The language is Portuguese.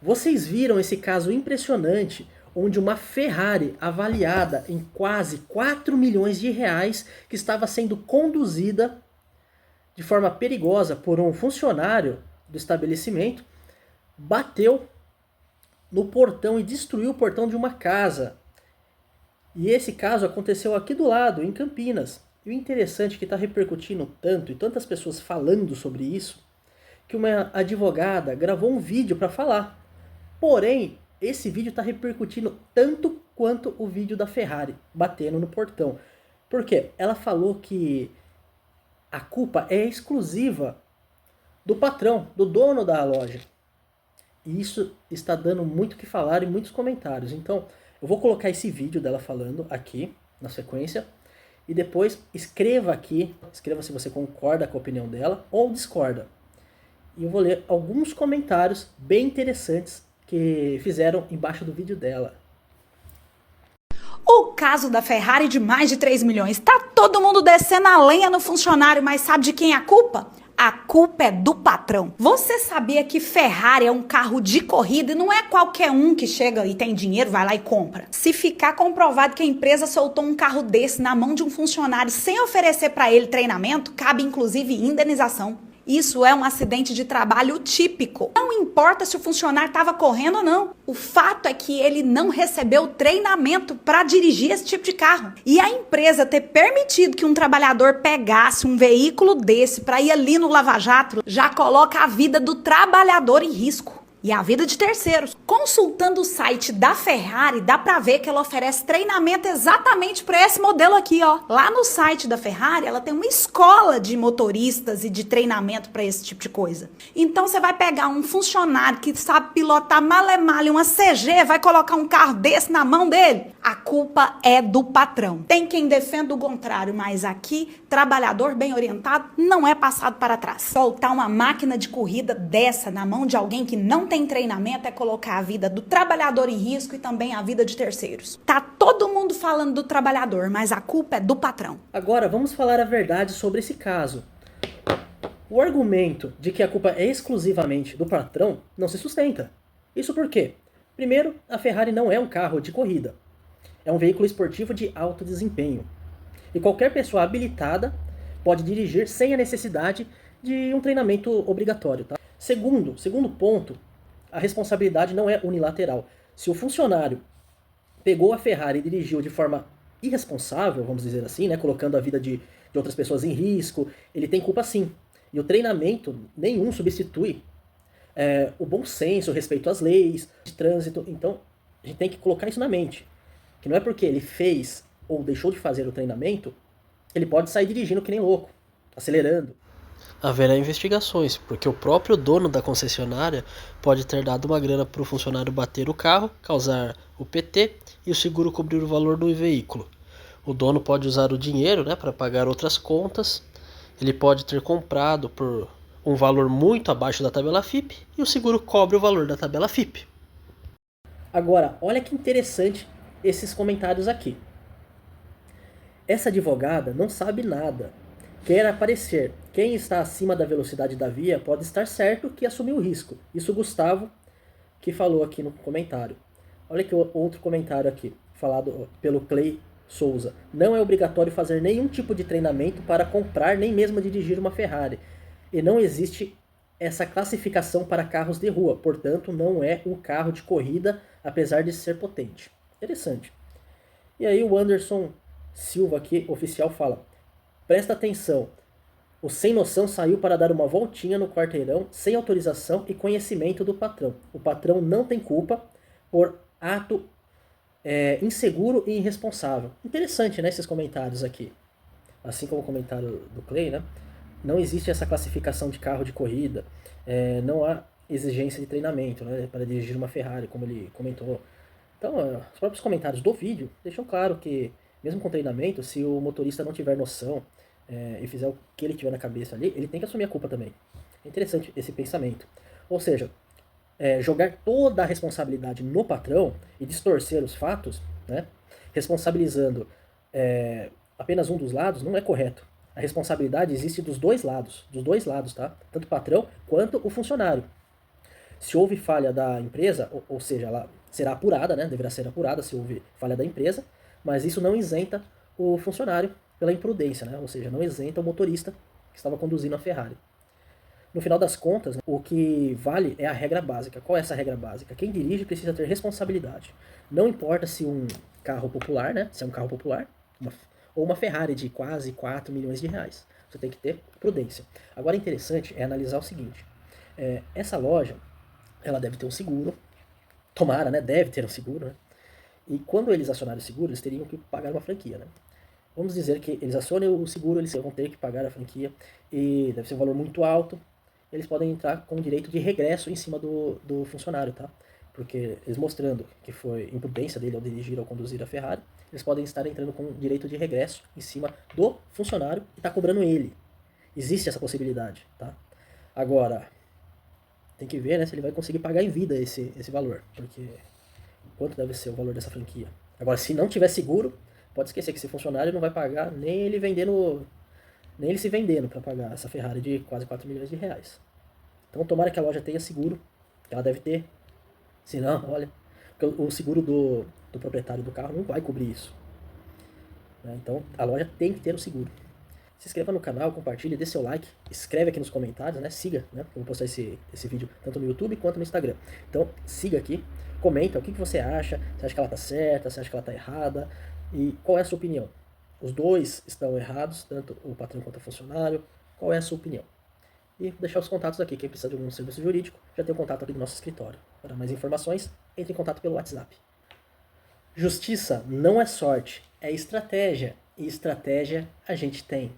Vocês viram esse caso impressionante onde uma Ferrari avaliada em quase 4 milhões de reais que estava sendo conduzida de forma perigosa por um funcionário do estabelecimento bateu no portão e destruiu o portão de uma casa. E esse caso aconteceu aqui do lado, em Campinas. E o interessante é que está repercutindo tanto e tantas pessoas falando sobre isso, que uma advogada gravou um vídeo para falar. Porém, esse vídeo está repercutindo tanto quanto o vídeo da Ferrari batendo no portão. Por quê? Ela falou que a culpa é exclusiva do patrão, do dono da loja. E isso está dando muito o que falar e muitos comentários. Então, eu vou colocar esse vídeo dela falando aqui, na sequência. E depois escreva aqui, escreva se você concorda com a opinião dela ou discorda. E eu vou ler alguns comentários bem interessantes que fizeram embaixo do vídeo dela. O caso da Ferrari de mais de 3 milhões. Tá todo mundo descendo a lenha no funcionário, mas sabe de quem é a culpa? A culpa é do patrão. Você sabia que Ferrari é um carro de corrida e não é qualquer um que chega e tem dinheiro, vai lá e compra? Se ficar comprovado que a empresa soltou um carro desse na mão de um funcionário sem oferecer para ele treinamento, cabe inclusive indenização. Isso é um acidente de trabalho típico. Não importa se o funcionário estava correndo ou não. O fato é que ele não recebeu treinamento para dirigir esse tipo de carro. E a empresa ter permitido que um trabalhador pegasse um veículo desse para ir ali no Lava Jato já coloca a vida do trabalhador em risco. E a vida de terceiros. Consultando o site da Ferrari, dá pra ver que ela oferece treinamento exatamente para esse modelo aqui, ó. Lá no site da Ferrari, ela tem uma escola de motoristas e de treinamento para esse tipo de coisa. Então você vai pegar um funcionário que sabe pilotar male-male uma CG, vai colocar um carro desse na mão dele? A culpa é do patrão. Tem quem defenda o contrário, mas aqui, trabalhador bem orientado não é passado para trás. Soltar uma máquina de corrida dessa na mão de alguém que não tem treinamento é colocar a vida do trabalhador em risco e também a vida de terceiros. Tá todo mundo falando do trabalhador, mas a culpa é do patrão. Agora, vamos falar a verdade sobre esse caso. O argumento de que a culpa é exclusivamente do patrão não se sustenta. Isso por quê? Primeiro, a Ferrari não é um carro de corrida. É um veículo esportivo de alto desempenho. E qualquer pessoa habilitada pode dirigir sem a necessidade de um treinamento obrigatório. Tá? Segundo ponto, a responsabilidade não é unilateral. Se o funcionário pegou a Ferrari e dirigiu de forma irresponsável, vamos dizer assim, né, colocando a vida de outras pessoas em risco, ele tem culpa sim. E o treinamento nenhum substitui o bom senso, o respeito às leis de trânsito. Então, a gente tem que colocar isso na mente. Que não é porque ele fez ou deixou de fazer o treinamento, ele pode sair dirigindo que nem louco, acelerando. Haverá investigações, porque o próprio dono da concessionária pode ter dado uma grana para o funcionário bater o carro, causar o PT e o seguro cobrir o valor do veículo. O dono pode usar o dinheiro, para pagar outras contas, ele pode ter comprado por um valor muito abaixo da tabela FIPE e o seguro cobre o valor da tabela FIPE. Agora, olha que interessante esses comentários aqui. Essa advogada não sabe nada. Quer aparecer. Quem está acima da velocidade da via pode estar certo que assumiu o risco. Isso o Gustavo que falou aqui no comentário. Olha que outro comentário aqui, falado pelo Clay Souza. Não é obrigatório fazer nenhum tipo de treinamento para comprar nem mesmo dirigir uma Ferrari. E não existe essa classificação para carros de rua. Portanto, não é um carro de corrida, apesar de ser potente. Interessante. E aí o Anderson Silva aqui, oficial, fala: presta atenção, o sem noção saiu para dar uma voltinha no quarteirão sem autorização e conhecimento do patrão. O patrão não tem culpa por ato inseguro e irresponsável. Interessante, né, esses comentários aqui. Assim como o comentário do Clay, né? Não existe essa classificação de carro de corrida, não há exigência de treinamento, né, para dirigir uma Ferrari, como ele comentou. Então, os próprios comentários do vídeo deixam claro que, mesmo com treinamento, se o motorista não tiver noção e fizer o que ele tiver na cabeça ali, ele tem que assumir a culpa também. É interessante esse pensamento. Ou seja, jogar toda a responsabilidade no patrão e distorcer os fatos, né, responsabilizando apenas um dos lados, não é correto. A responsabilidade existe dos dois lados, tá? Tanto o patrão quanto o funcionário. Se houve falha da empresa, ou seja, ela será apurada, né? Deverá ser apurada se houve falha da empresa, mas isso não isenta o funcionário pela imprudência, né? Ou seja, não isenta o motorista que estava conduzindo a Ferrari. No final das contas, o que vale é a regra básica. Qual é essa regra básica? Quem dirige precisa ter responsabilidade. Não importa se um carro popular, né? Se é um carro popular, ou uma Ferrari de quase 4 milhões de reais. Você tem que ter prudência. Agora, interessante é analisar o seguinte. Essa loja, ela deve ter um seguro. Tomara, né? Deve ter um seguro, né? E quando eles acionarem o seguro, eles teriam que pagar uma franquia, né? Vamos dizer que eles acionem o seguro, eles vão ter que pagar a franquia, e deve ser um valor muito alto. Eles podem entrar com direito de regresso em cima do funcionário, tá? Porque eles mostrando que foi imprudência dele ao dirigir ou conduzir a Ferrari, eles podem estar entrando com direito de regresso em cima do funcionário e tá cobrando ele. Existe essa possibilidade, tá? Agora, tem que ver, né, se ele vai conseguir pagar em vida esse valor, porque quanto deve ser o valor dessa franquia. Agora, se não tiver seguro, pode esquecer que esse funcionário não vai pagar nem ele se vendendo para pagar essa Ferrari de quase 4 milhões de reais. Então tomara que a loja tenha seguro, que ela deve ter. Se não, olha, porque o seguro do proprietário do carro não vai cobrir isso. Então a loja tem que ter o seguro. Se inscreva no canal, compartilhe, dê seu like, escreve aqui nos comentários, né? Siga, né? Eu vou postar esse vídeo tanto no YouTube quanto no Instagram. Então siga aqui, comenta o que você acha, você acha que ela tá certa, você acha que ela tá errada, e qual é a sua opinião? Os dois estão errados, tanto o patrão quanto o funcionário. Qual é a sua opinião? E vou deixar os contatos aqui. Quem precisa de algum serviço jurídico, já tem o contato aqui do nosso escritório. Para mais informações, entre em contato pelo WhatsApp. Justiça não é sorte, é estratégia. E estratégia a gente tem.